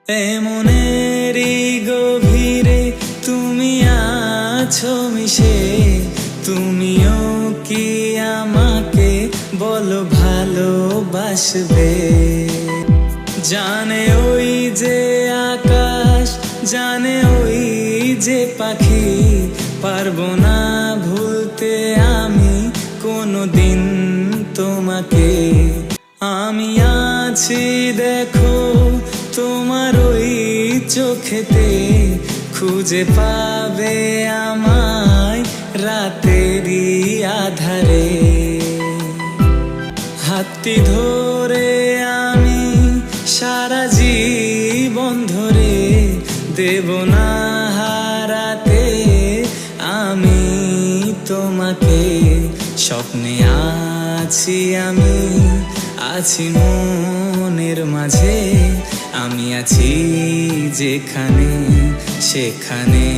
এমনেরই গভীরে তুমি আছো মিশে, তুমিও কি আমাকে বলো ভালোবাসবে? জানে ওই যে আকাশ, জানে ওই যে পাখি, পারবো না ভুলতে আমি কোনোদিন তোমাকে। আমি আছি দেখো তোমার ওই চোখেতে, খুঁজে পাবে আমায় রাতেরই আধারে। হাতটি ধরে আমি সারা জীবন ধরে, দেব না হারাতে আমি তোমাকে। স্বপ্নে আছি আমি, আছি মনের মাঝে, আমি আছি যেখানে সেখানে